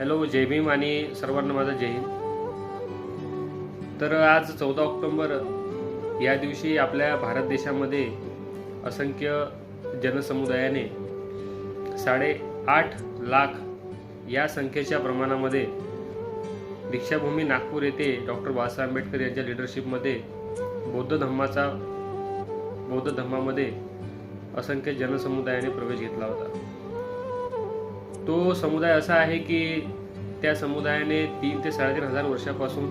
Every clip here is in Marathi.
हॅलो, जय भीम आणि सर्वांना माझा जय हिंद. तर आज 14 ऑक्टोबर या दिवशी आपल्या भारत देशामध्ये असंख्य जनसमुदायाने 8.5 लाख या संख्येच्या प्रमाणामध्ये दीक्षाभूमी नागपूर येथे डॉक्टर बाबासाहेब आंबेडकर यांच्या लिडरशिपमध्ये बौद्ध धम्मामध्ये असंख्य जनसमुदायाने प्रवेश घेतला होता. तो समुदाय असा आहे की त्या समुदायाने 3 ते 3,500 वर्षापासून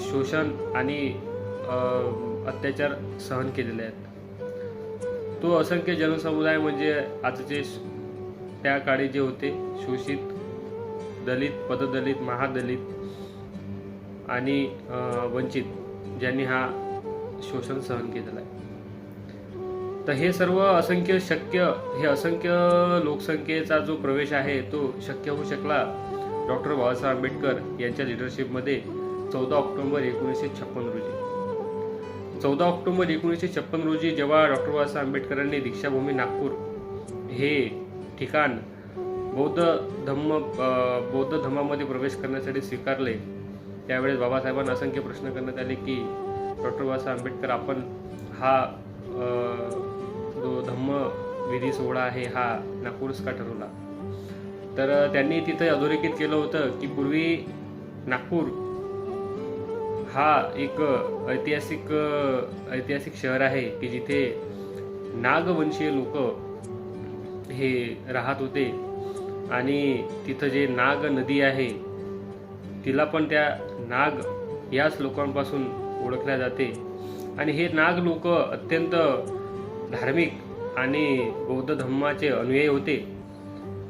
शोषण आणि अत्याचार सहन केलेले आहेत. तो असंख्य जनसमुदाय म्हणजे आजचे त्या काळी जे होते शोषित, दलित, पददलित, महादलित आणि वंचित, ज्यांनी हा शोषण सहन केलेला आहे. तर हे सर्व असंख्य लोकसंख्येचा जो प्रवेश आहे तो शक्य होऊ शकला डॉक्टर बाबासाहेब आंबेडकर यांच्या लिडरशिपमध्ये 14 ऑक्टोबर 1956 रोजी. 14 ऑक्टोबर 1956 रोजी जेव्हा डॉक्टर बाबासाहेब आंबेडकरांनी दीक्षाभूमी नागपूर हे ठिकाण बौद्ध धम्मामध्ये प्रवेश करण्यासाठी स्वीकारले, त्यावेळेस बाबासाहेबांना असंख्य प्रश्न करण्यात आले की डॉक्टर बाबासाहेब आंबेडकर, आपण हा जो धम्म विधी सोहळा आहे हा नागपूरच का ठरवला? तर त्यांनी तिथे अधोरेखित केलं होतं की पूर्वी नागपूर हा एक ऐतिहासिक शहर आहे की जिथे नागवंशीय लोक हे राहत होते आणि तिथं जे नाग नदी आहे तिला पण त्या नाग याच लोकांपासून ओळखल्या जाते. आणि हे नाग लोक अत्यंत धार्मिक आणि बौद्ध धम्माचे अनुयायी होते.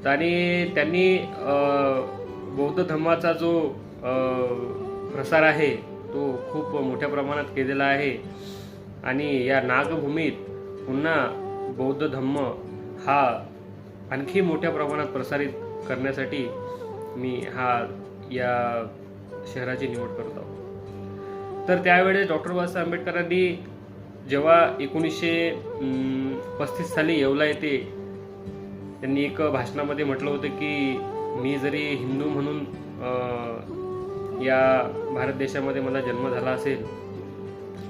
आणि त्यांनी बौद्ध धम्माचा जो प्रसार आहे तो खूप मोठ्या प्रमाणात केलेला आहे. आणि या नागभूमीत पुन्हा बौद्ध धम्म हा आणखी मोठ्या प्रमाणात प्रसारित करण्यासाठी मी या शहराची निवड करत आहोत. तर त्यावेळेस डॉक्टर बाबासाहेब आंबेडकरांनी जेव्हा 1935 साली येवला येथे त्यांनी एक भाषणामध्ये म्हटलं होतं की मी जरी हिंदू म्हणून या भारत देशामध्ये मला जन्म झाला असेल,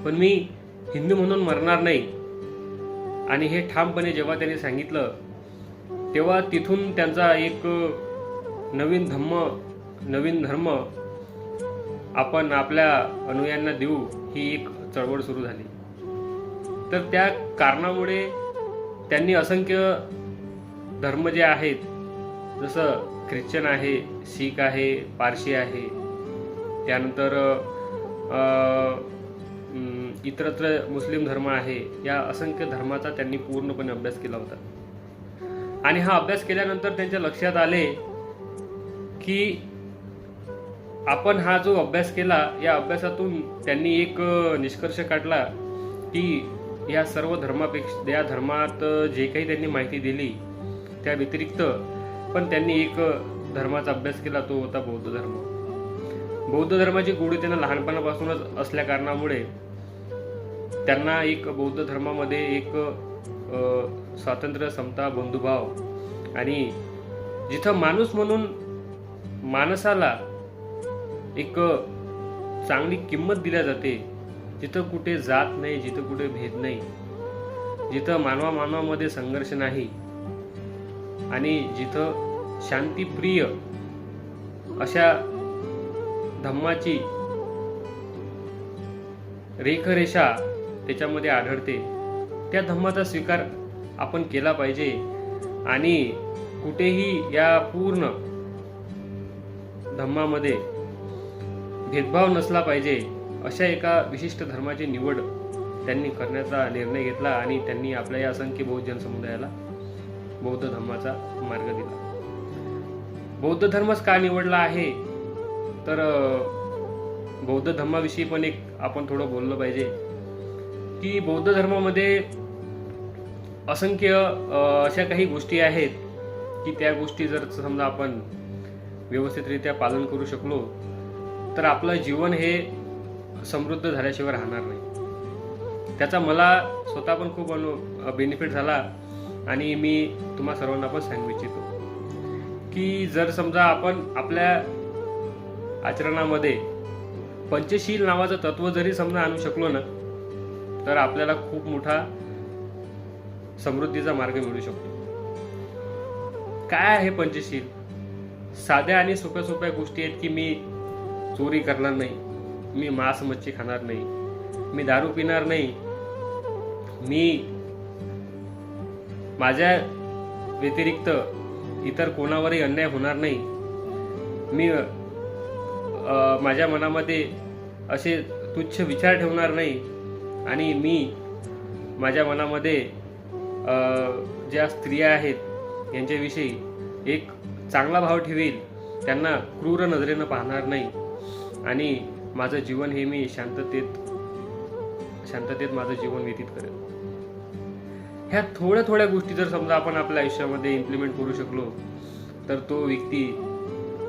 पण मी हिंदू म्हणून मरणार नाही. आणि हे ठामपणे जेव्हा त्यांनी सांगितलं तेव्हा तिथून त्यांचा एक नवीन धर्म आपण आपल्या अनुयायांना देऊ ही एक चळवळ सुरू झाली. तर त्या कारणामुळे त्यांनी असंख्य धर्म जे आहेत, जसं ख्रिश्चन आहे, शीख आहे, पारशी आहे, त्यानंतर इतरत्र मुस्लिम धर्म आहे, या असंख्य धर्माचा त्यांनी पूर्णपणे अभ्यास केला होता. आणि हा अभ्यास केल्यानंतर त्यांच्या लक्षात आले की आपण हा जो अभ्यास केला, या अभ्यासातून त्यांनी एक निष्कर्ष काढला की या सर्व या धर्मात जे काही त्यांनी माहिती दिली त्या व्यतिरिक्त पण त्यांनी एक धर्माचा अभ्यास केला, तो होता बौद्ध धर्म. बौद्ध धर्माची गोडी त्यांना लहानपणापासूनच असल्या कारणामुळे त्यांना एक बौद्ध धर्मामध्ये एक स्वातंत्र्य, समता, बंधुभाव आणि जिथं माणूस म्हणून माणसाला एक चांगली किंमत दिल्या जाते, जिथं कुठे जात नाही, जिथं कुठे भेद नाही, जिथं मानवामध्ये संघर्ष नाही आणि जिथं शांतिप्रिय अशा धम्माची रेखरेषा त्याच्यामध्ये आढळते, त्या धम्माचा स्वीकार आपण केला पाहिजे. आणि कुठेही या पूर्ण धम्मामध्ये भेदभाव नसला पाहिजे अशा एका विशिष्ट धर्माची निवड त्यांनी करण्याचा निर्णय घेतला. आणि त्यांनी आपल्या या असंख्य बहुजन समुदायाला बौद्ध धर्माचा मार्ग दिला. बौद्ध धर्मच का निवडला आहे, तर बौद्ध धर्माविषयी पण एक आपण थोडं बोललं पाहिजे की बौद्ध धर्मामध्ये असंख्य अशा काही गोष्टी आहेत की त्या गोष्टी जर समजा आपण व्यवस्थितरित्या पालन करू शकलो तर आपलं जीवन हे समृद्ध झाल्याशिवाय राहणार नाही. त्याचा मला स्वतः पण खूप बेनिफिट झाला आणि मी तुम्हा सर्वांना पण सांगू इच्छितो की जर समजा आपण आपल्या आचरणामध्ये पंचशील नावाचं तत्व जरी समजा आणू शकलो ना, तर आपल्याला खूप मोठा समृद्धीचा मार्ग मिळू शकतो. काय आहे पंचशील? साध्या आणि सोप्या सोप्या गोष्टी आहेत की मी चोरी करणार नाही, मी मांस मच्छी खाणार नाही, मी दारू पिणार नाही, मी माझ्या व्यतिरिक्त इतर कोणावरही अन्याय होणार नाही, मी माझ्या मनामध्ये असे तुच्छ विचार ठेवणार नाही, आणि मी माझ्या मनामध्ये ज्या स्त्रिया आहेत यांच्याविषयी एक चांगला भाव ठेवील, त्यांना क्रूर नजरेनं पाहणार नाही, आणि माझं जीवन हे मी शांततेत माझं जीवन व्यतीत करेन. ह्या थोड्या थोड्या गोष्टी जर समजा आपण आपल्या आयुष्यामध्ये इम्प्लिमेंट करू शकलो, तर तो व्यक्ती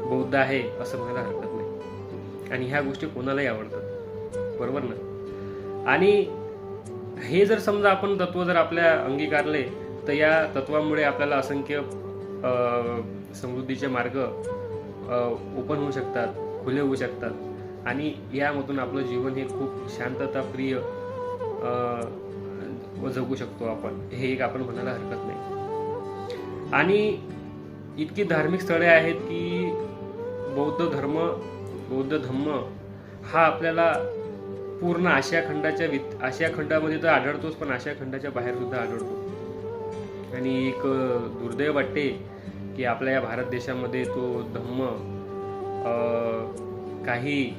बौद्ध आहे असं म्हणायला हरकत नाही. आणि ह्या गोष्टी कोणालाही आवडतात, बरोबर ना? आणि हे जर समजा आपण तत्व जर आपल्या अंगीकारले, तर या तत्वामुळे आपल्याला असंख्य समृद्धीचे मार्ग ओपन होऊ शकतात, खुले होऊ शकतात, आणि यामधून आपलं जीवन हे खूप शांतताप्रिय जगू शकतो आपण. हे एक आपण म्हणायला हरकत नाही. आणि इतकी धार्मिक स्थळे आहेत की बौद्ध धम्म हा आपल्याला पूर्ण आशिया खंडामध्ये तर आढळतोच, पण आशिया खंडाच्या बाहेर सुद्धा आढळतो. आणि एक दुर्दैव वाटते की आपल्या या भारत देशामध्ये तो धम्म काही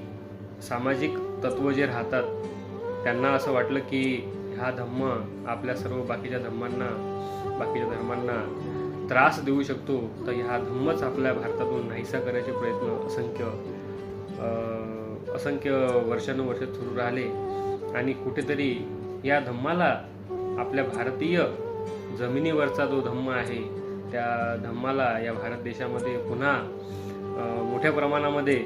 सामाजिक तत्व जे राहतात त्यांना असं वाटलं की हा धम्म आपल्या सर्व बाकीच्या धर्मांना त्रास देऊ शकतो, तर हा धम्मच आपल्या भारतातून नाहीसा करायचे प्रयत्न असंख्य वर्षानुवर्ष सुरू राहिले. आणि कुठेतरी या धम्माला आपल्या भारतीय जमिनीवरचा जो धम्म आहे त्या धम्माला या भारत देशामध्ये पुन्हा मोठ्या प्रमाणामध्ये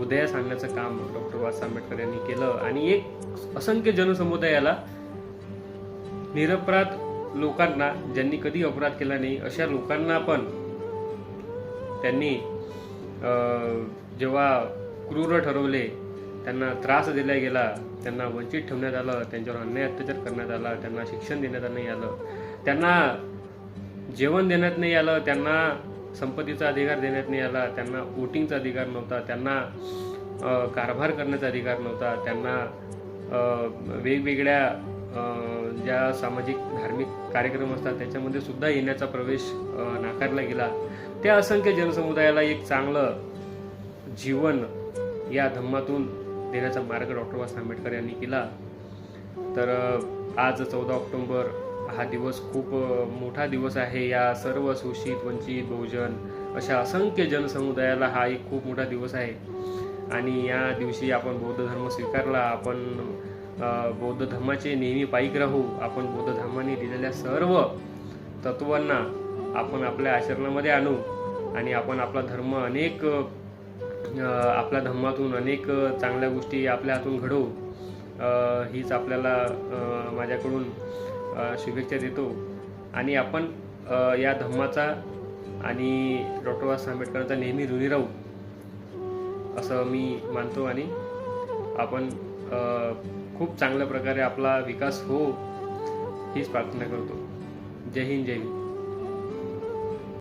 उदयास आणण्याचं काम डॉक्टर बाबासाहेब आंबेडकर यांनी केलं. आणि एक असंख्य जनसमुदायाला, निरपराध लोकांना, ज्यांनी कधी अपराध केला नाही अशा लोकांना पण त्यांनी जेव्हा क्रूर ठरवले, त्यांना त्रास दिला गेला, त्यांना वंचित ठेवण्यात आलं, त्यांच्यावर अन्याय अत्याचार करण्यात आला, त्यांना शिक्षण देण्यात नाही आलं, त्यांना जेवण देण्यात नाही आलं, त्यांना संपत्तीचा अधिकार देण्यात नाही आला, त्यांना वोटिंगचा अधिकार नव्हता, त्यांना कारभार करण्याचा अधिकार नव्हता, त्यांना वेगवेगळ्या ज्या सामाजिक धार्मिक कार्यक्रम असतात त्याच्यामध्ये सुद्धा येण्याचा प्रवेश नाकारला गेला. त्या असंख्य जनसमुदायाला एक चांगलं जीवन या धम्मातून देण्याचा मार्ग डॉक्टर बाबासाहेब आंबेडकर यांनी केला. तर आज 14 ऑक्टोबर हा दिवस खूप मोठा दिवस आहे. या सर्व शोषित, वंचित, बहुजन अशा असंख्य जनसमुदायाला हा एक खूप मोठा दिवस आहे. आणि या दिवशी आपण बौद्ध धर्म स्वीकारला, आपण बौद्ध धर्माचे नेहमी पाईक राहू, आपण बौद्ध धर्माने दिलेल्या सर्व तत्वांना आपण आपल्या आचरणामध्ये आणू, आणि आपण आपला धर्म आपल्या धम्मातून अनेक चांगल्या गोष्टी आपल्या हातून घडवू, हीच आपल्याला माझ्याकडून शुभेच्छा देतो. आणि आपण या धम्माचा आणि डॉक्टर बाबासाहेब आंबेडकरांचा नेहमी ऋणी राहू असं मी मानतो. आणि आपण खूप चांगल्या प्रकारे आपला विकास हो हीच प्रार्थना करतो. जय हिंद, जय हिंद.